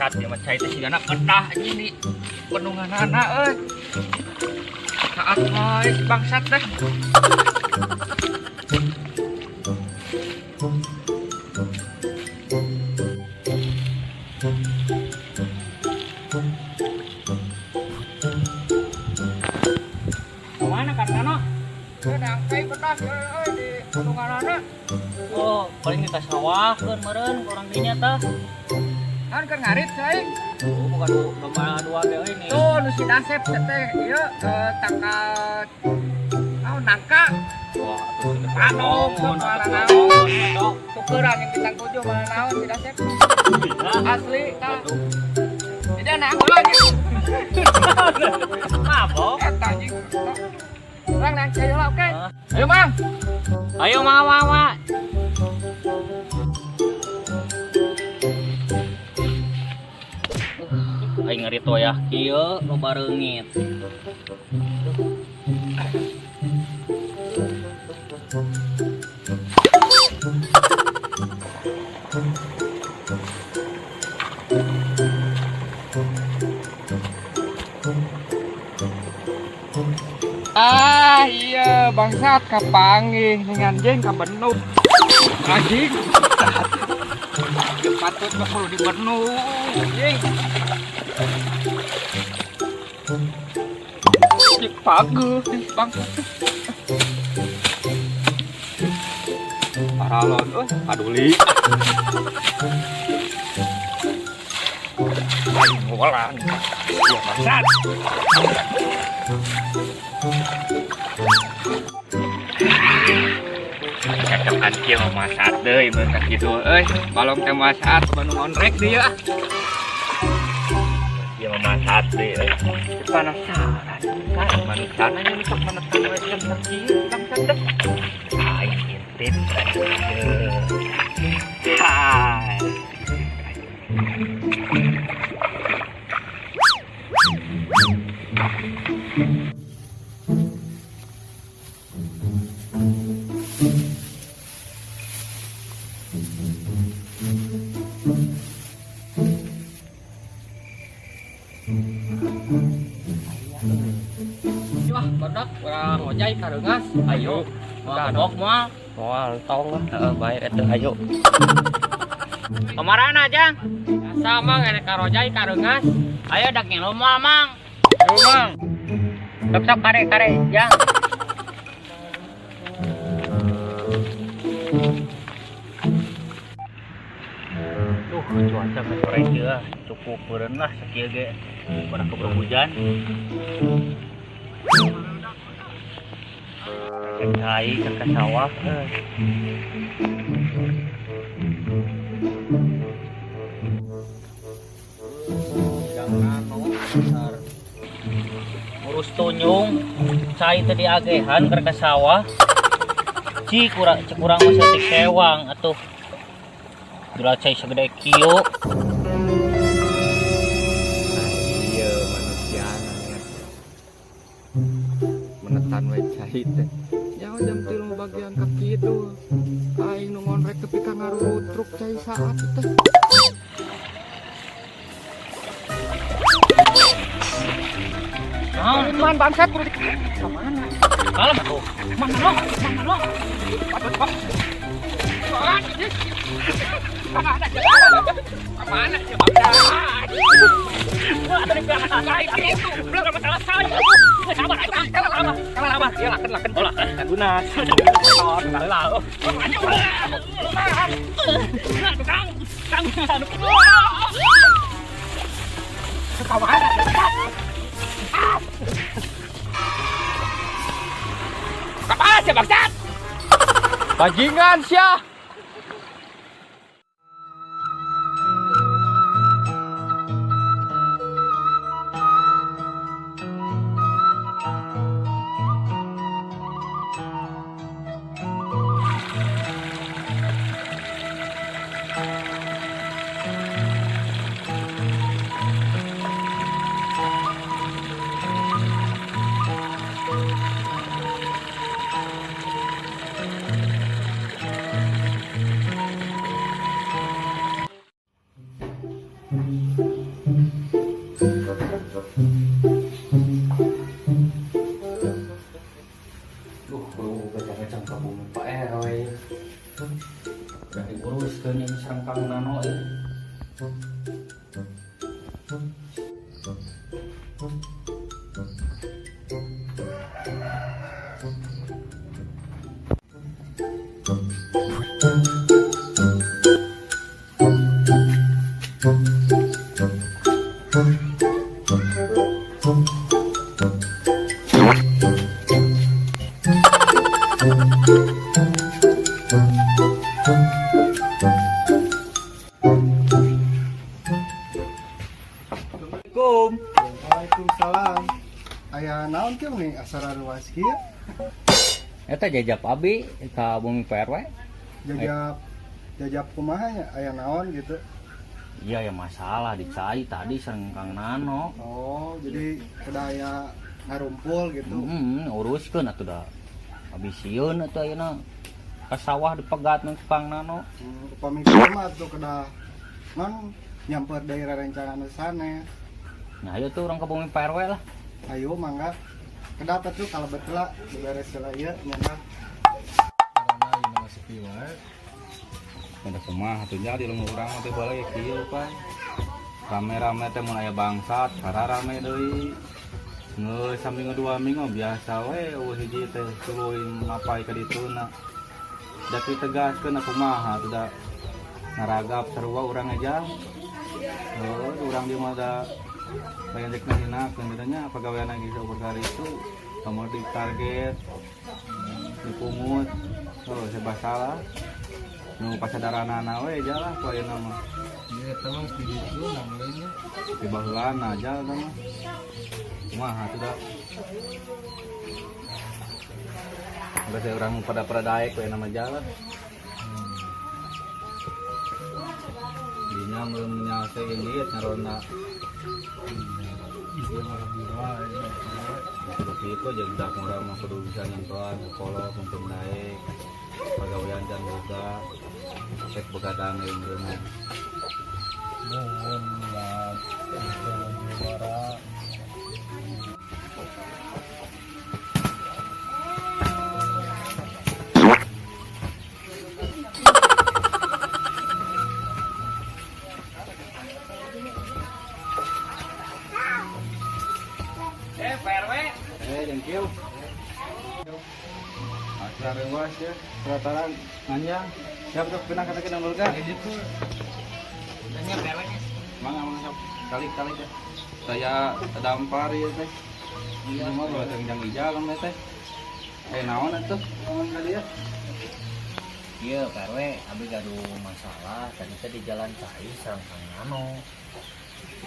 bangsat ya mah cai teh sigana kedah ini penungan anak saat wae bangsat teh. Kemana kan Kano? Nangkai kedah di penungan anak. Oh, paling kita sawahkeun meureun kurang dinya teh. Kan ngarit cai. Oh, bukan domba dua ge ini. Tuh nu si Dasep teh ieu tanggal nangka. Wah, atuh Panog mana naon. Tukeran yang bintang 7 mana naon si Dasep. Asli tah. Jadi anak lagi. Mabok. Eta anjing. Orang nang cai lah oke. Ayo Mang. Ayo mawa. Aing ngeri toyah kieu loba reungit. Iya bangsat kapanggih dengan anjing kabenuk. Anjing. Patut mah kudu dibenuk anjing. Cik pageuh bangsat. Paralon paduli. Aing ngolan. Ya bangsat. Katakan kieu masak deui mun kitu balong teh masak Bandung onrek dia. Kieu masak deui panasaran. Manusiana nya sok menekan we jam kieu bangsat teh. Aing intip. Hai. Wah, badak urang ojai kareungas. Ayo. Badak mah. Moal tong lah. Heeh, bae eta ayo. Pamarana Jang. Asa Mang ene karojai kareungas. Ayo dak ngelo moal Mang. Yo Mang. Sok kare Jang. Cuaca ke sore ieu cukup beureun lah sakieu ge. Pada keburu hujan. Cai ke sawah urus tunyung cai teh diagehan ke sawah cik kurang masih tik sewang atuh gila cai segede kieu. Iya manusiana menetan we cai teh. Nyawa jam 3 bagian ka kidul. Aing nu ngonrek tepi ka ngarutruk cai saat teh. Man bangsat kudu kemana? Kalem atuh. Mana lo? Kemana sih bangsat? Ada di belakang lain itu. Belum masalah saya. Sabar. Ya laken. Olah. Guna. Kali lah. Kang. Kawan. Kapan sih bangsat? Bajingan sia. Bro, kacang-kacang kamu Pak RW. Udah diuruskan ini sareng Kang Nano ya. Assalamualaikum. Waalaikumsalam. Aya naon kieu nih asara ruas kieu? Eta jajab abi ka Bumi PRW. Jajab kumaha nya? Aya naon gitu. Iya ya masalah dicai tadi sareng Kang Nano. Oh, jadi kedaya ngarumpul gitu. Uruskeun atuh da. Abi sieun atuh ayeuna ka sawah dipegat nu Kang Nano. Upami kieu mah tuh kedah non nyamper daerah rencana anu sanes. Nah, ayo tuh orang ke Bumi PRW lah. Ayo mangga. Kedapat tuh kalau betul lah beberes heula ieu nya. Karena ini masih piwai. Ada kumaha atuh nya di leuweung urang teh balik kieu pan. Rame-rame teh mun aya bangsat, sararame deui. Ngeus sambil ngedua minggu biasa we eueuh hiji teh tuluy mapai ka dituna. Da ditegaskeun kumaha teh da naragap sarua urang aja. Urang di mah da bayan dek nahina kendanya pegawaian lagi perkara itu kamu di target dipungut sebab salah nu pasadarana we aja lah ku ayeuna mah Dia teman video namanya. di baheulana aja mah kumaha tuh da biasa orang pada daek we nama jalan dinya belum nyelesain liat ngarona Dia malah piwai. seperti itu aja udah murah mah kudu bisa nyentuhan kolot mungkin naik pegawaian dan juga cek begadang yang bener Mohon lah. Jangan juara. PRW. jengkil acara rewas ya perataran nanjang siap tuh pindah kata kita nulga Itu Nanya PRW nya. mang siap kali ya saya dampar ya teh iya mah buat yang ijal kan teh naon atuh ngomong kali ya. Iya PRW, abi gaduh masalah tadi teh di jalan cai sareng Kang Nano.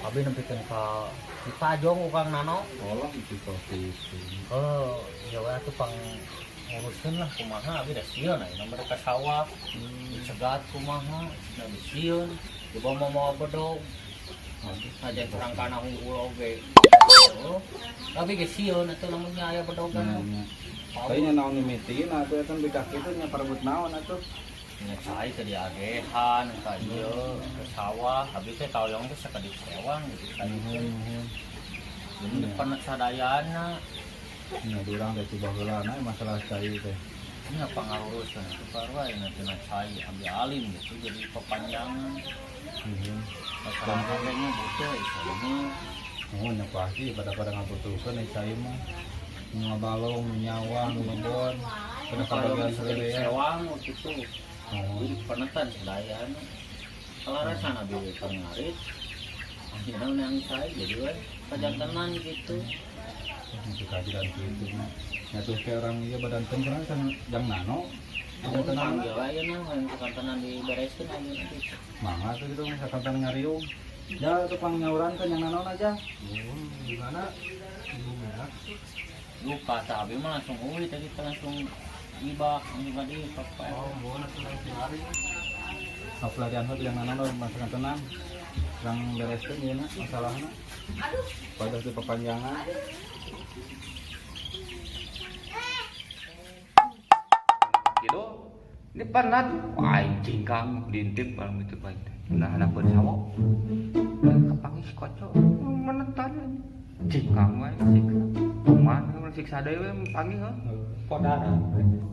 Abi nempikeun ka si Pajong ku Kang Nano. Olah itu seperti itu. Oh, ya we atuh pang nguruskeun lah kumaha abi da sieun aya mereka sawah. Dicegat kumaha, cenah di sieun, dibawa mau bedog. Aja serangkana unggul oge. Oh, tapi ge sieun atuh lamun nya aya bedogan. Kayaknya naon mimitiin atuh eta di kaki teh nya parebut naon atuh. Nya cai teh diagehan ka ieu ke sawah, habis teh taoyong teh sakadip sewang gitu kan. Jadi depan sadayana Nya urang teh coba heulana masalah cai teh. nya pangarurusan itu parwa yang tina cai ambil alim gitu jadi kepanjangan. Sekarang kayaknya butuh ini. Oh nya pasti pada ngabutuhkeun cai mah. Ngabalong, nyawang, ngebon, pada kabagian selere ya. Sewang gitu. Jadi penetan sadayana. Kalau rasana bieu pangarit. Akhirnya nang cai jadi we pajantenan gitu. Itu kajian gitu mah. Ya tuh kayak orang iya badan tenggelam kan jang nano. Aku panggil aja nah, yang kantonan dibereskeun aja gitu. Mangga tuh gitu misalkan tan ngariung. Ya tukang nyauran kan yang nano aja. gimana? Ibu merah. Lupa tapi mah langsung tadi kita langsung ibak juga di pakai. Oh, boleh tuh nanti hari. Pelarian hot yang nano masakan tenang. Yang bereskeun ieu na masalahna. Pada di perpanjangan. Gitu. Ini panat, anjing kang diintip barang itu baik. Nah, anak bersawo. Kepangis kocok, menetan. Cikang wae siksa. Kumaha mun siksa deui we panggil heuh. Podaran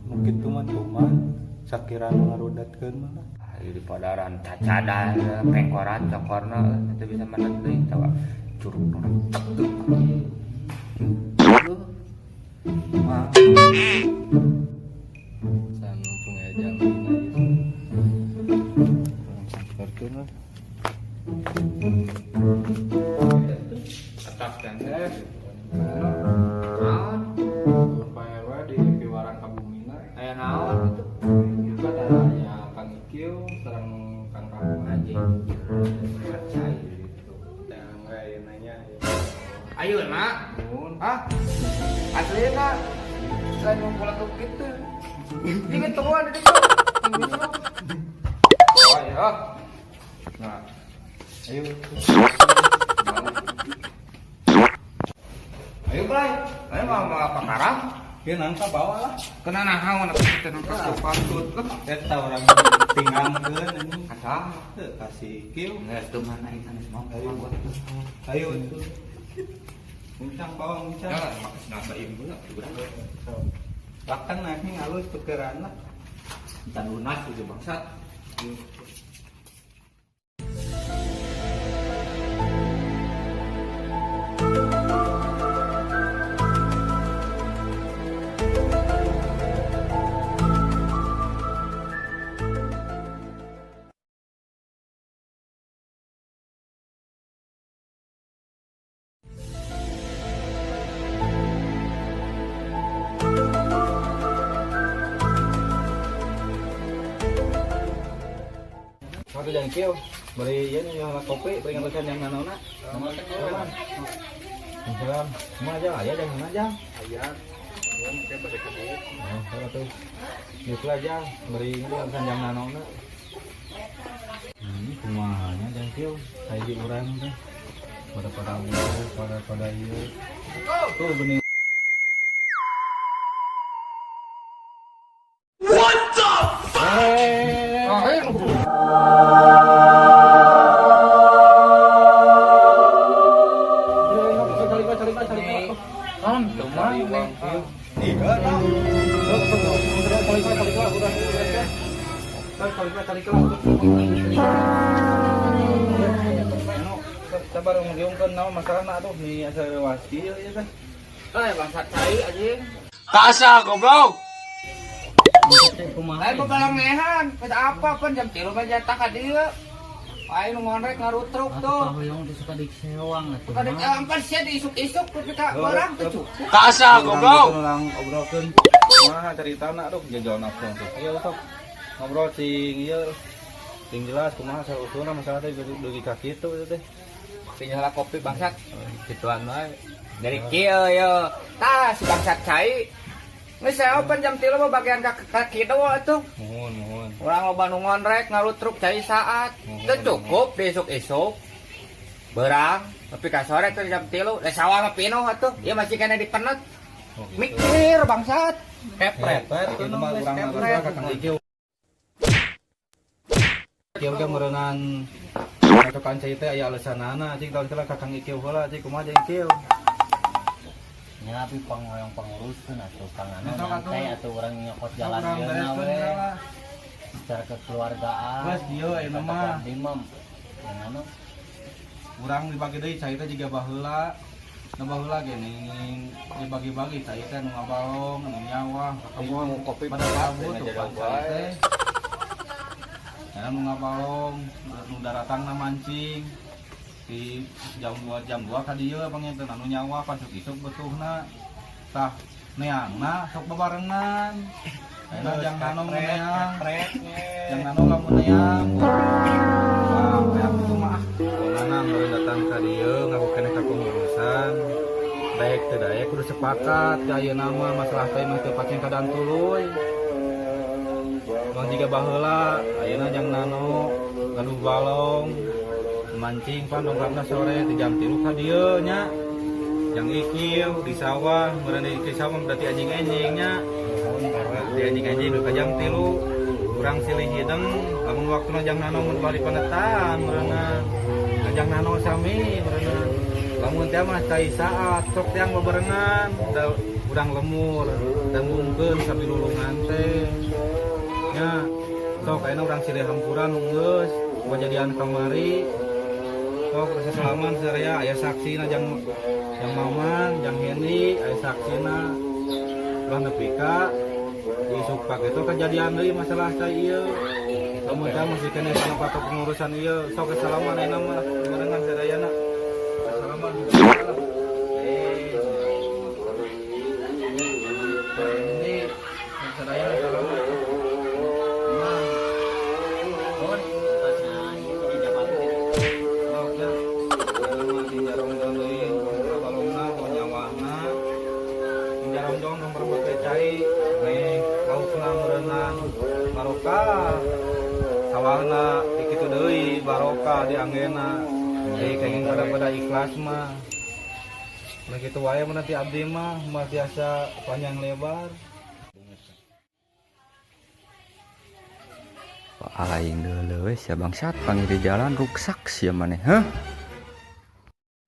nu kitu mah cuman sakira ngarudatkeun mah. Ayo di podaran cacadan pengkoran cokorna itu bisa menang deui coba curug orang tek tuh. Mah. Sanu pengajang ini samperkeun lah. Atas kan Naon? Pak RW di Piwarang Kabumina. aya naon itu? Juga ada Kang Ikil sareng Kang Rahman Anjing. percaya gitu. Yang kayak nanya. Ayo nak. Mun Hah? Aslina lain ngumpul ke kitu. Dingin tuan di ditu. Oh ya. nah. Ayo. Ayo Bray. Ayo mau apa karang? Kieu nangka bawa lah. Kena nahaun atuh kita nangka pantut. Eta orang tinggalkeun anjing. Asa? Teu kasih Ikil. Geus teu mana ikan semua. Ayo itu. Muncang bawang muncang. Ya, makas nambah ibu lah. Bahkan naiknya ngalus tukeran lah. Dan lunas itu bangsat. Satu jangan kio, beri ya nih yang kopi, beri ngalakan yang nanona. Salam, semua aja, ayah jangan aja. Ayah, gua mungkin pada kabur. Oh, kalau tuh, gitu aja, beri ngalakan yang nanona. Ini kumahanya jangan kio, kayak di orang tuh. Pada iya. Tuh benih. Sabar ngeliungkeun naon masalahna atuh di asal waski ya teh. Bangsat cai anjing. Kasa goblok. Lain bebalangehan, kata apa pun jam 3 aja tak ka dieu. Ayo nu ngonrek ngarutruk tuh. Hoyong teh suka disewang atuh. Kada ampan sia diisuk-isuk tapi ka barang teh cukup. Kasa goblok. Ulang obrolkeun. Kumaha caritana atuh jajalan nafsu tuh. Ieu sok. Ngobrol cing ieu. Cing jelas kumaha sausuna masalah teh dugi ka kitu teh. Tinggal kopi bangsat. Gituan wae. Dari kieu yo. Tah si bangsat cai. Geus saya open jam 3 mah bagian ka kieu atuh. Mohon. Urang loba nu ngonrek ngarutruk cai saat. Teu cukup besok-esok. Berang tapi ka sore teh jam 3. Da sawah mah pinuh atuh. Ieu masih kena dipenet. Mikir bangsat. Kepret. Itu mah urang mah kakang Ikil. Ikil ge meureungan cocokan cai teh aya alesanana, cing tahun kala kakang Ikil heula, cing kumaha jeung Ikil. Ya tapi pangoyong panguruskeun atuh kangana nyantai atuh urang nyokot jalan dieuna we. Secara kekeluargaan. Geus dieu ayeuna mah. Imam. Yang anu Urang dibagi deui cai teh jiga baheula. Nu baheula geuning dibagi-bagi cai teh nu ngabalong, nu nyawa, Kamu mau kopi pada kabut tuh pan cai teh. Ya nu ngabalong, nu daratangna mancing. Di jam 2 ka dieu panginten anu nyawa pan sok isuk beutuhna. Tah neangna sok bebarengan. Ayeuna jang nano neang. Jang nano lamun neang. Wah, kayak itu mah. Mana meureun datang ka dieu ngaku keneh ka pengurusan. Daek teu daek kudu sepakat ka ayeuna mah masalah teh mah teu pacen kadang tuluy. Bang jiga baheula ayeuna jang nano ngadu balong mancing pan dongkapna sore di jam 3 ka dieu nya. Yang Ikil di sawah, meureun di sawah berarti anjing-anjing nya. Di anjing-anjing ka jam 3. Urang silih hideung lamun waktuna jang nano mun bali panetan meureunna. Jang nano sami meureunna. lamun teh mah cai saat sok teh bebarengan udang lemur dan mungkin sambil lulungan teh nya sok ayeuna urang silih hampuran geus kejadian kamari sok rasa salaman saraya aya saksina jang Maman jang Hendy aya saksina ulah nepi ka isuk pake itu kejadian deui masalah cai ieu lamun teh masih kene sanoka pengurusan ieu sok salaman ayeuna mah bebarengan sadayana salaman ini sadaya salaman barokah sawahna dikitu deui barokah di anggena jadi kenging pada ikhlas mah nah kitu wae mah nanti abdi mah biasa panjang lebar aing deuleuh we sia bangsat panggil di jalan ruksak sia maneh heuh